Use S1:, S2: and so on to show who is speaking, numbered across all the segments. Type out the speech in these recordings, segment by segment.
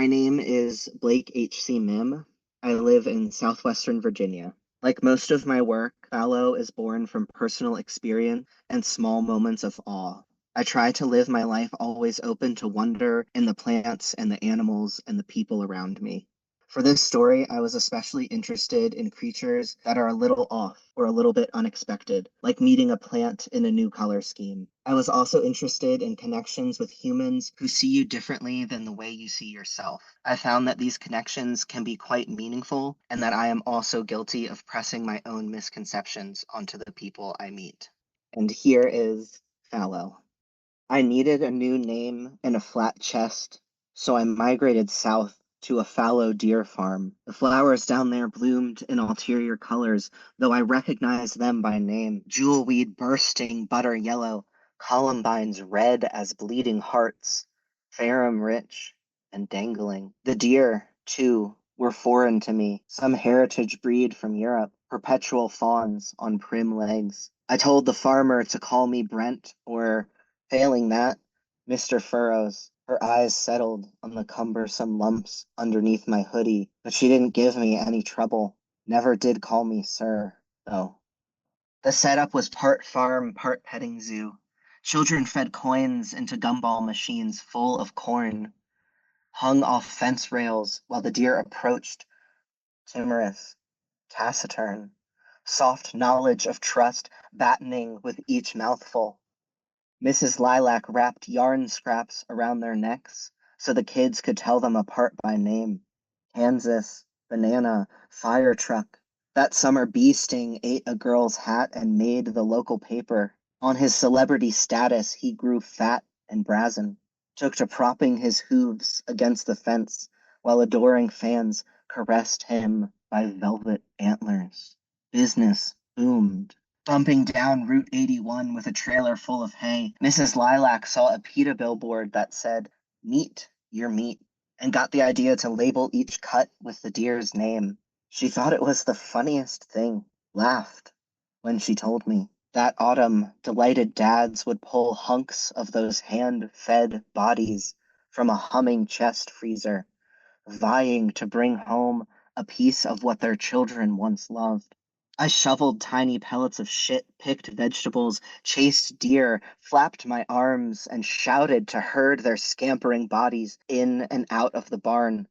S1: My name is Blake H.C. Mihm. I live in southwestern Virginia. Like most of my work, Fallow is born from personal experience and small moments of awe. I try to live my life always open to wonder in the plants and the animals and the people around me. For this story, I was especially interested in creatures that are a little off or a little bit unexpected, like meeting a plant in a new color scheme. I was also interested in connections with humans who see you differently than the way you see yourself. I found that these connections can be quite meaningful and that I am also guilty of pressing my own misconceptions onto the people I meet. And here is Fallow. I needed a new name and a flat chest, so I migrated south to a fallow deer farm. The flowers down there bloomed in ulterior colors, though I recognized them by name. Jewelweed bursting butter yellow, columbines red as bleeding hearts, ferrum rich and dangling. The deer, too, were foreign to me, some heritage breed from Europe, perpetual fawns on prim legs. I told the farmer to call me Brent or failing that, Mr. Furrows. Her eyes settled on the cumbersome lumps underneath my hoodie, but she didn't give me any trouble. Never did call me sir, though. The setup was part farm, part petting zoo. Children fed coins into gumball machines full of corn, hung off fence rails while the deer approached, timorous, taciturn, soft knowledge of trust battening with each mouthful. Mrs. Lilac wrapped yarn scraps around their necks so the kids could tell them apart by name. Kansas, banana, fire truck. That summer bee sting ate a girl's hat and made the local paper. On his celebrity status, he grew fat and brazen, took to propping his hooves against the fence while adoring fans caressed him by velvet antlers. Business boomed. Bumping down Route 81 with a trailer full of hay, Mrs. Lilac saw a PETA billboard that said, "Meat your meat," and got the idea to label each cut with the deer's name. She thought it was the funniest thing, laughed when she told me. That autumn, delighted dads would pull hunks of those hand-fed bodies from a humming chest freezer, vying to bring home a piece of what their children once loved. I shoveled tiny pellets of shit, picked vegetables, chased deer, flapped my arms, and shouted to herd their scampering bodies in and out of the barn.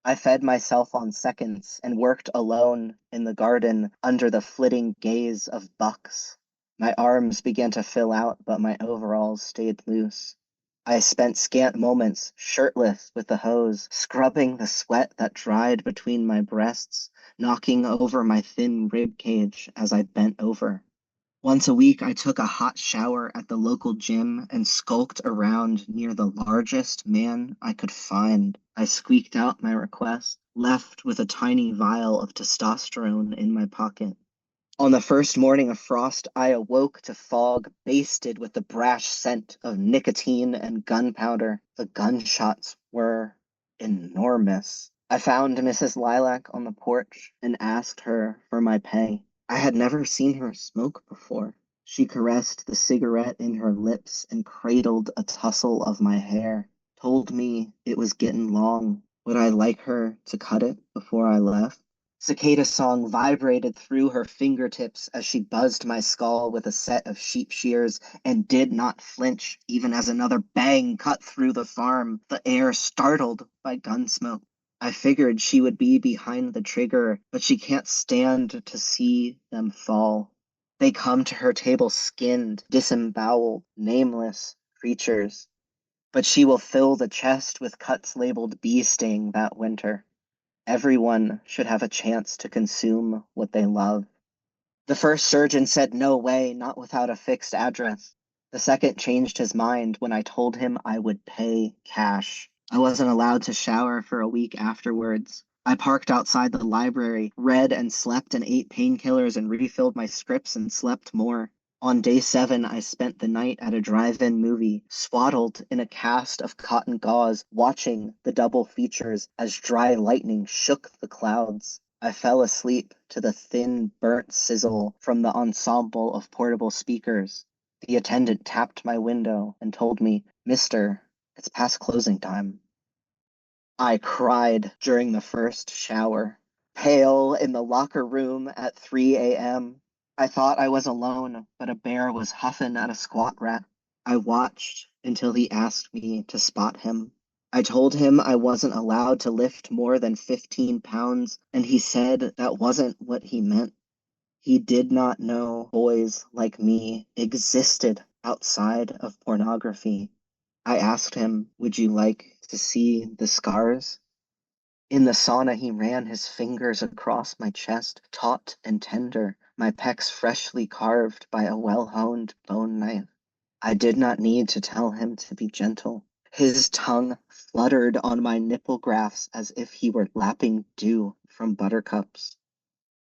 S1: I fed myself on seconds and worked alone in the garden under the flitting gaze of bucks. My arms began to fill out, but my overalls stayed loose. I spent scant moments shirtless with the hose, scrubbing the sweat that dried between my breasts, knocking over my thin rib cage as I bent over. Once a week, I took a hot shower at the local gym and skulked around near the largest man I could find. I squeaked out my request, left with a tiny vial of testosterone in my pocket. On the first morning of frost, I awoke to fog basted with the brash scent of nicotine and gunpowder. The gunshots were enormous. I found Mrs. Lilac on the porch and asked her for my pay. I had never seen her smoke before. She caressed the cigarette in her lips and cradled a tussle of my hair. Told me it was getting long. Would I like her to cut it before I left? Cicada song vibrated through her fingertips as she buzzed my skull with a set of sheep shears and did not flinch even as another bang cut through the farm, the air startled by gun smoke. I figured she would be behind the trigger, but she can't stand to see them fall. They come to her table skinned, disemboweled, nameless creatures. But she will fill the chest with cuts labeled bee sting that winter. Everyone should have a chance to consume what they love. The first surgeon said no way, not without a fixed address. The second changed his mind when I told him I would pay cash. I wasn't allowed to shower for a week afterwards. I parked outside the library, read and slept and ate painkillers and refilled my scripts and slept more. On day 7, I spent the night at a drive-in movie, swaddled in a cast of cotton gauze, watching the double features as dry lightning shook the clouds. I fell asleep to the thin, burnt sizzle from the ensemble of portable speakers. The attendant tapped my window and told me, "Mister, it's past closing time." I cried during the first shower, pale in the locker room at 3 a.m. I thought I was alone, but a bear was huffing at a squat rat. I watched until he asked me to spot him. I told him I wasn't allowed to lift more than 15 pounds, and he said that wasn't what he meant. He did not know boys like me existed outside of pornography. I asked him, would you like to see the scars? In the sauna, he ran his fingers across my chest, taut and tender, my pecs freshly carved by a well-honed bone knife. I did not need to tell him to be gentle. His tongue fluttered on my nipple grafts as if he were lapping dew from buttercups.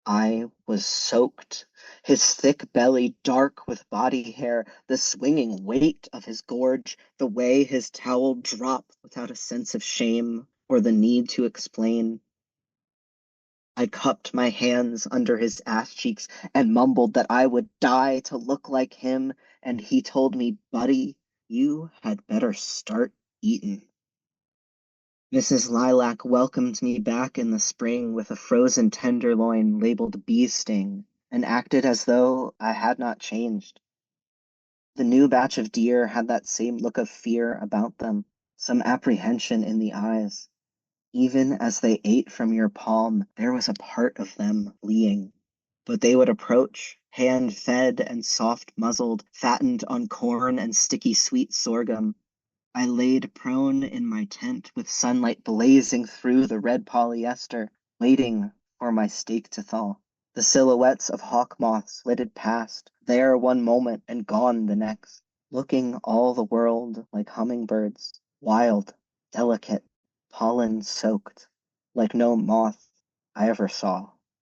S1: I was soaked, his thick belly dark with body hair, the swinging weight of his gorge, the way his towel dropped without a sense of shame or the need to explain. I cupped my hands under his ass cheeks and mumbled that I would die to look like him, and he told me, buddy, you had better start eating. Mrs. Lilac welcomed me back in the spring with a frozen tenderloin labeled bee sting and acted as though I had not changed. The new batch of deer had that same look of fear about them, some apprehension in the eyes. Even as they ate from your palm, there was a part of them fleeing. But they would approach, hand-fed and soft-muzzled, fattened on corn and sticky sweet sorghum. I laid prone in my tent with sunlight blazing through the red polyester, waiting for my steak to thaw. The silhouettes of hawk moths flitted past, there one moment and gone the next, looking all the world like hummingbirds, wild, delicate, pollen soaked, like no moth I ever saw.